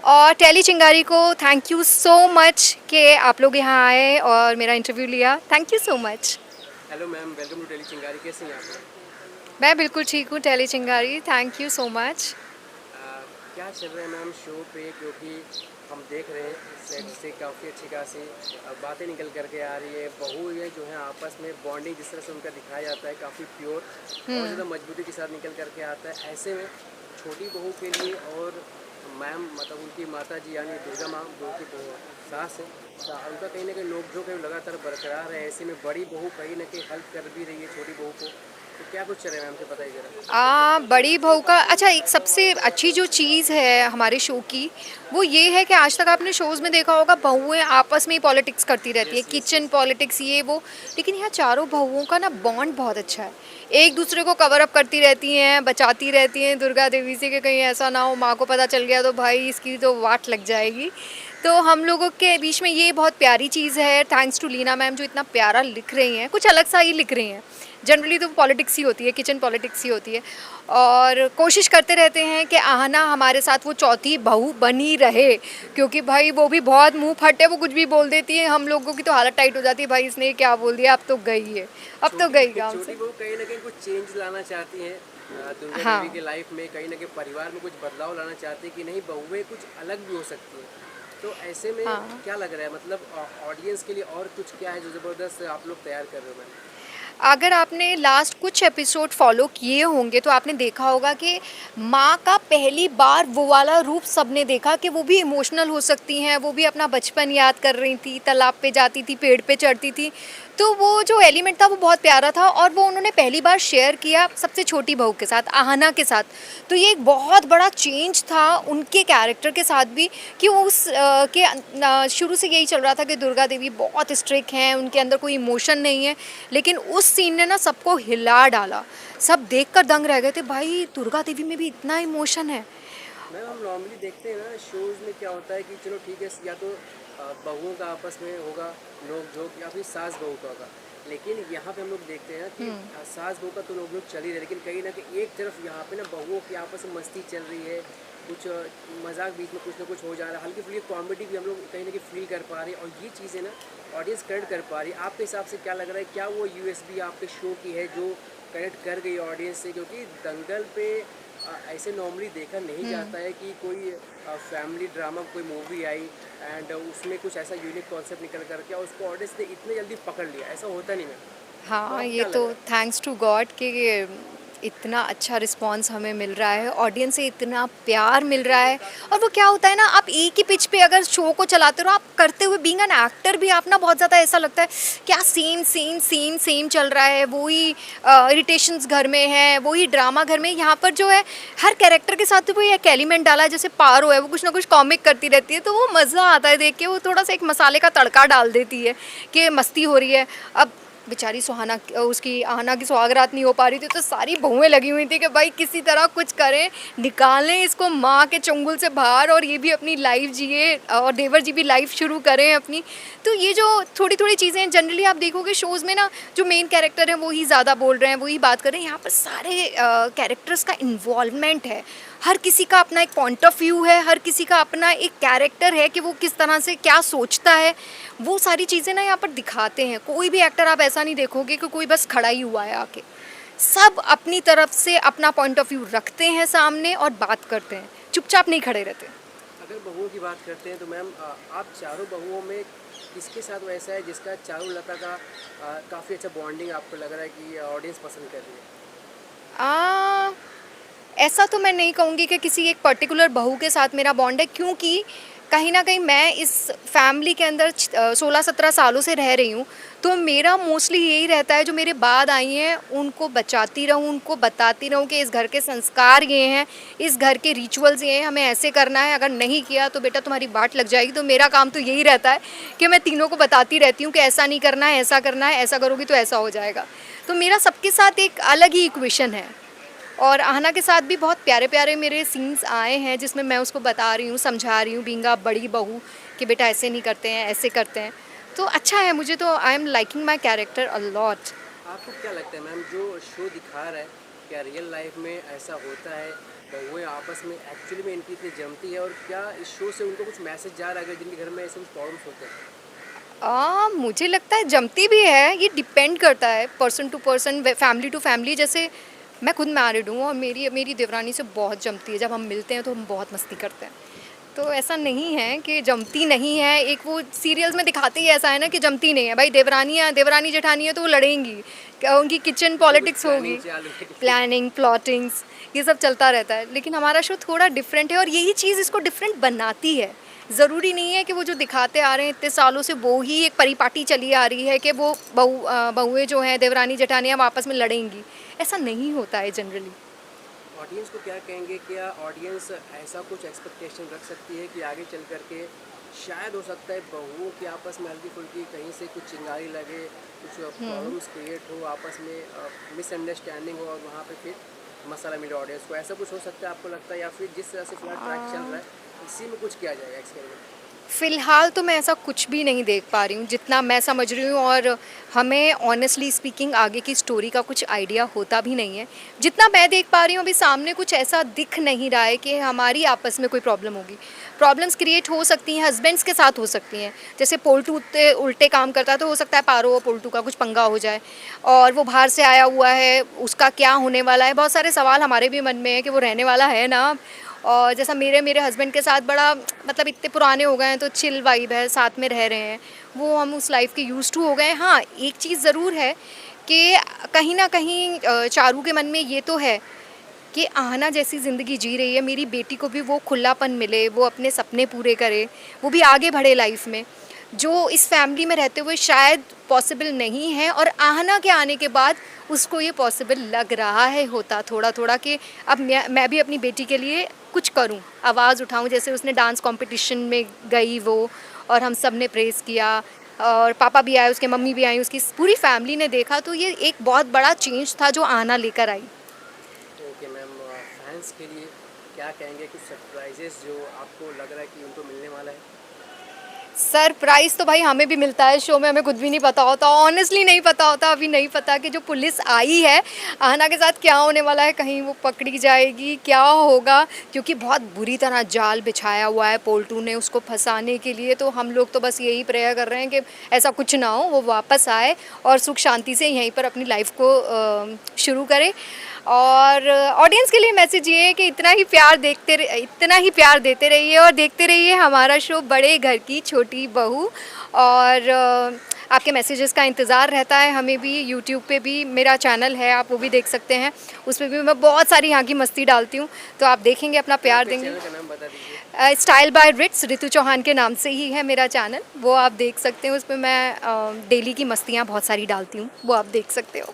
और टेली चिंगारी को थैंक यू सो मच कि आप लोग यहाँ आए और मेरा इंटरव्यू लिया। Thank you so much. Hello ma'am, welcome to Tele Chingari. कैसे हैं आप? मैं बिल्कुल ठीक हूँ टेली चिंगारी, थैंक यू सो मच। क्या चल रहा है मैम शो पे? क्योंकि हम देख रहे हैं सेट से काफ़ी अच्छी खासी बातें निकल करके आ रही है। बहू ये जो है आपस में बॉन्डिंग जिस तरह से उनका दिखाया जाता है काफ़ी प्योर और ज़्यादा मजबूती के साथ निकल करके आता है। ऐसे में छोटी बहू के लिए और मैम मतलब उनकी माता जी यानी दुर्गा माँ जो की सास है, उनका कहीं ना कहीं नोक झोंक है लगातार बरकरार है। ऐसे में बड़ी बहू कहीं ना कहीं हेल्प कर भी रही है छोटी बहू को। तो क्या कुछ चल रहा है मैम, से बताइए जरा। बड़ी बहू का अच्छा, एक सबसे अच्छी जो चीज़ है हमारे शो की वो ये है कि आज तक आपने शोज़ में देखा होगा बहुएं आपस में ही पॉलिटिक्स करती रहती है, yes yes kitchen yes. Politics ये वो। लेकिन यहाँ चारों बहुओं का ना बॉन्ड बहुत अच्छा है, एक दूसरे को कवर अप करती रहती हैं, बचाती रहती हैं दुर्गा देवी से कि कहीं ऐसा ना हो माँ को पता चल गया तो भाई इसकी तो वाट लग जाएगी। तो हम लोगों के बीच में ये बहुत प्यारी चीज़ है, थैंक्स टू लीना मैम जो इतना प्यारा लिख रही हैं, कुछ अलग सा ही लिख रही हैं। जनरली तो पॉलिटिक्स ही होती है, किचन पॉलिटिक्स ही होती है। और कोशिश करते रहते हैं कि आहना हमारे साथ वो चौथी बहू बनी रहे, क्योंकि भाई वो भी बहुत मुंह फट है, वो कुछ भी बोल देती है, हम लोगों की तो हालत टाइट हो जाती है, भाई इसने क्या बोल दिया, अब तो गई है, अब तो छोटी गई गांव छोटी से। बहू कहीं ना कहीं कुछ चेंज लाना चाहती हैं दुर्गा देवी हाँ के लाइफ में। कहीं ना कहीं परिवार में कुछ बदलाव लाना चाहती है कि नहीं बहुएं कुछ अलग भी हो सकती हैं। तो ऐसे में हाँ। क्या लग रहा है, मतलब ऑडियंस के लिए और कुछ क्या है जो ज़बरदस्त आप लोग तैयार कर रहे हो मैम? अगर आपने लास्ट कुछ एपिसोड फॉलो किए होंगे तो आपने देखा होगा कि माँ का पहली बार वो वाला रूप सबने देखा कि वो भी इमोशनल हो सकती हैं, वो भी अपना बचपन याद कर रही थी, तालाब पे जाती थी, पेड़ पे चढ़ती थी। तो वो जो एलिमेंट था वो बहुत प्यारा था और वो उन्होंने पहली बार शेयर किया सबसे छोटी बहू के साथ, आहना के साथ। तो ये एक बहुत बड़ा चेंज था उनके कैरेक्टर के साथ भी कि शुरू से यही चल रहा था कि दुर्गा देवी बहुत स्ट्रिक्ट हैं, उनके अंदर कोई इमोशन नहीं है। लेकिन उस सीन ने ना सबको हिला डाला, सब देखकर दंग रह गए थे, भाई दुर्गा देवी में भी इतना इमोशन है। मैम हम नॉर्मली देखते हैं ना शोज़ में क्या होता है कि चलो ठीक है, या तो बहुओं का आपस में होगा नोक झोंक या फिर सास बहू का होगा। लेकिन यहाँ पे हम लोग देखते हैं कि सास बहू का तो नोक झोंक चल ही रहा है, लेकिन कहीं ना कहीं एक तरफ यहाँ पे ना बहुओं की आपस में मस्ती चल रही है। कुछ मजाक बीच में कुछ ना कुछ हो जा रहा है, हल्की फुल्की कॉमेडी भी हम लोग कहीं ना कहीं फील कर पा रहे हैं। और ये चीज़ें ना ऑडियंस कनेक्ट कर पा रही है। आपके हिसाब से क्या लग रहा है, क्या वो यूएसबी आपके शो की है जो कनेक्ट कर गई ऑडियंस से? क्योंकि दंगल पे ऐसे नॉर्मली देखा नहीं जाता है कि कोई फैमिली ड्रामा कोई मूवी आई एंड उसमें कुछ ऐसा यूनिक कॉन्सेप्ट निकल कर के और उसको ऑडियंस ने इतने जल्दी पकड़ लिया, ऐसा होता नहीं मैम। तो हाँ, आपको ये क्या लग तो रहा है? थैंक्स टू गॉड कि ये इतना अच्छा रिस्पांस हमें मिल रहा है, ऑडियंस से इतना प्यार मिल रहा है। और वो क्या होता है ना, आप एक ही पिच पे अगर शो को चलाते रहो, आप करते हुए बीइंग एन एक्टर भी आप ना बहुत ज़्यादा ऐसा लगता है क्या सेम सेम सेम सेम चल रहा है, वही इरिटेशंस घर में है, वही ड्रामा घर में। यहाँ पर जो है हर कैरेक्टर के साथ कोई एक एलिमेंट डाला है, जैसे पारो है वो कुछ ना कुछ कॉमिक करती रहती है, तो वो मज़ा आता है देख के, वो थोड़ा सा एक मसाले का तड़का डाल देती है कि मस्ती हो रही है। अब बेचारी सुहाना उसकी आहना की सुहागरात नहीं हो पा रही थी, तो सारी बहुएं लगी हुई थी कि भाई किसी तरह कुछ करें, निकालें इसको माँ के चंगुल से बाहर और ये भी अपनी लाइफ जिए और देवर जी भी लाइफ शुरू करें अपनी। तो ये जो थोड़ी थोड़ी चीज़ें जनरली आप देखोगे शोज़ में ना, जो मेन कैरेक्टर हैं वही ज़्यादा बोल रहे हैं, वही बात कर रहे हैं। यहाँ पर सारे कैरेक्टर्स का इन्वॉल्वमेंट है, हर किसी का अपना एक पॉइंट ऑफ व्यू है, हर किसी का अपना एक कैरेक्टर है कि वो किस तरह से क्या सोचता है। वो सारी चीज़ें ना यहाँ पर दिखाते हैं। कोई भी एक्टर आप ऐसा नहीं देखोगे कि कोई बस खड़ा ही हुआ है आके, सब अपनी तरफ से अपना पॉइंट ऑफ व्यू रखते हैं सामने और बात करते हैं, चुपचाप नहीं खड़े रहते। अगर बहुओं की बात करते हैं तो मैम आप चारों बहुओं में किसके साथ वैसा है जिसका चारों लता का काफ़ी अच्छा बॉन्डिंग आपको लग रहा है कि ऑडियंस पसंद कर रही है? आ, ऐसा तो मैं नहीं कहूँगी कि किसी एक पर्टिकुलर बहू के साथ मेरा बॉन्ड है, क्योंकि कहीं ना कहीं मैं इस फैमिली के अंदर 16-17 सालों से रह रही हूँ। तो मेरा मोस्टली यही रहता है, जो मेरे बाद आई हैं उनको बचाती रहूँ, उनको बताती रहूँ कि इस घर के संस्कार ये हैं, इस घर के रिचुअल्स ये हैं, हमें ऐसे करना है, अगर नहीं किया तो बेटा तुम्हारी बाट लग जाएगी। तो मेरा काम तो यही रहता है कि मैं तीनों को बताती रहती हूँ कि ऐसा नहीं करना है, ऐसा करना है, ऐसा करोगी तो ऐसा हो जाएगा। तो मेरा सबके साथ एक अलग ही इक्वेशन है। और आहना के साथ भी बहुत प्यारे प्यारे मेरे सीन्स आए हैं जिसमें मैं उसको बता रही हूँ, समझा रही हूँ, बीइंग अ बड़ी बहू, कि बेटा ऐसे नहीं करते हैं, ऐसे करते हैं। तो अच्छा है, मुझे तो I am liking my character a lot. आपको क्या लगता है मैम, जो शो दिखा रहा है क्या रियल लाइफ में ऐसा होता है? बहुएं आपस में एक्चुअली में इनकी इतनी जमती है, और क्या इस शो से उनको कुछ मैसेज जा रहा है अगर जिनके घर में ऐसे कुछ प्रॉब्लम्स होते हैं? मुझे लगता है जमती भी है, ये डिपेंड करता है person to person, family to family. जैसे मैं खुद मैरिड हूँ और मेरी मेरी देवरानी से बहुत जमती है। जब हम मिलते हैं तो हम बहुत मस्ती करते हैं। तो ऐसा नहीं है कि जमती नहीं है। एक वो सीरियल्स में दिखाते ही ऐसा है ना कि जमती नहीं है भाई। देवरानी जेठानी है तो वो लड़ेंगी, क्या उनकी किचन कुछ पॉलिटिक्स होगी, प्लानिंग चालू है? प्लानिंग प्लॉटिंग्स, ये सब चलता रहता है। लेकिन हमारा शो थोड़ा डिफरेंट है और यही चीज़ इसको डिफरेंट बनाती है। ज़रूरी नहीं है कि वो जो दिखाते आ रहे हैं इतने सालों से वो ही एक परिपाटी चली आ रही है कि वो बहुएं जो हैं देवरानी जेठानियाँ वो आपस में लड़ेंगी। ऐसा नहीं होता है जनरली। ऑडियंस को क्या कहेंगे? क्या ऑडियंस ऐसा कुछ एक्सपेक्टेशन रख सकती है कि आगे चल करके शायद हो सकता है बहुओं की आपस में हल्की फुल्की कहीं से कुछ चिंगारी लगे, कुछ प्रॉब्लम्स क्रिएट हो, आपस में मिसअंडरस्टैंडिंग हो, और वहाँ पे फिर मसाला मिले ऑडियंस को? ऐसा कुछ हो सकता है आपको लगता है, या फिर जिस तरह से फिलहाल ट्रैक चल रहा है इसी में कुछ किया जाएगा एक्सपेरिमेंट? फ़िलहाल तो मैं ऐसा कुछ भी नहीं देख पा रही हूँ, जितना मैं समझ रही हूँ। और हमें ऑनेस्टली स्पीकिंग आगे की स्टोरी का कुछ आइडिया होता भी नहीं है। जितना मैं देख पा रही हूँ अभी सामने कुछ ऐसा दिख नहीं रहा है कि हमारी आपस में कोई प्रॉब्लम होगी। प्रॉब्लम्स क्रिएट हो सकती हैं, हस्बैंड्स के साथ हो सकती हैं। जैसे पोल्टू उतने उल्टे काम करता है तो हो सकता है पारो और पोल्टू का कुछ पंगा हो जाए, और वो बाहर से आया हुआ है, उसका क्या होने वाला है। बहुत सारे सवाल हमारे भी मन में है कि वो रहने वाला है ना। और जैसा मेरे हस्बैंड के साथ बड़ा मतलब इतने पुराने हो गए हैं तो चिल वाइब है, साथ में रह रहे हैं, वो हम उस लाइफ के यूज टू हो गए हैं। हाँ, एक चीज़ ज़रूर है कि कहीं ना कहीं चारू के मन में ये तो है कि आहना जैसी ज़िंदगी जी रही है, मेरी बेटी को भी वो खुलापन मिले, वो अपने सपने पूरे करे, वो भी आगे बढ़े लाइफ में, जो इस फैमिली में रहते हुए शायद पॉसिबल नहीं है। और आहना के आने के बाद उसको ये पॉसिबल लग रहा है होता थोड़ा थोड़ा कि अब मैं भी अपनी बेटी के लिए कुछ करूं, आवाज़ उठाऊं। जैसे उसने डांस कंपटीशन में गई वो, और हम सब ने प्रेज़ किया, और पापा भी आए, उसके मम्मी भी आई, उसकी पूरी फैमिली ने देखा। तो ये एक बहुत बड़ा चेंज था जो आहना लेकर आई। ओके मैम, फैंस के लिए क्या कहेंगे? कुछ सरप्राइजेस जो आपको लग रहा है कि उनको मिलने वाला है? सरप्राइज़ तो भाई हमें भी मिलता है शो में, हमें खुद भी नहीं पता होता, ऑनेस्टली नहीं पता होता। अभी नहीं पता कि जो पुलिस आई है आहना के साथ क्या होने वाला है, कहीं वो पकड़ी जाएगी, क्या होगा, क्योंकि बहुत बुरी तरह जाल बिछाया हुआ है पोल्टू ने उसको फंसाने के लिए। तो हम लोग तो बस यही प्रेयर कर रहे हैं कि ऐसा कुछ ना हो, वो वापस आए और सुख शांति से यहीं पर अपनी लाइफ को शुरू करे। और ऑडियंस के लिए मैसेज ये है कि इतना ही प्यार देते रहिए और देखते रहिए हमारा शो बड़े घर की छोटी बहू। और आपके मैसेजेस का इंतज़ार रहता है हमें भी। यूट्यूब पे भी मेरा चैनल है, आप वो भी देख सकते हैं, उसमें भी मैं बहुत सारी यहाँ की मस्ती डालती हूँ। तो आप देखेंगे, अपना प्यार अपने देंगे। चैनल का नाम बता दीजिए। स्टाइल बाय रिट्स, रितु चौहान के नाम से ही है मेरा चैनल, वो आप देख सकते हैं। उस पर मैं डेली की मस्तियाँ बहुत सारी डालती हूँ, वो आप देख सकते हो।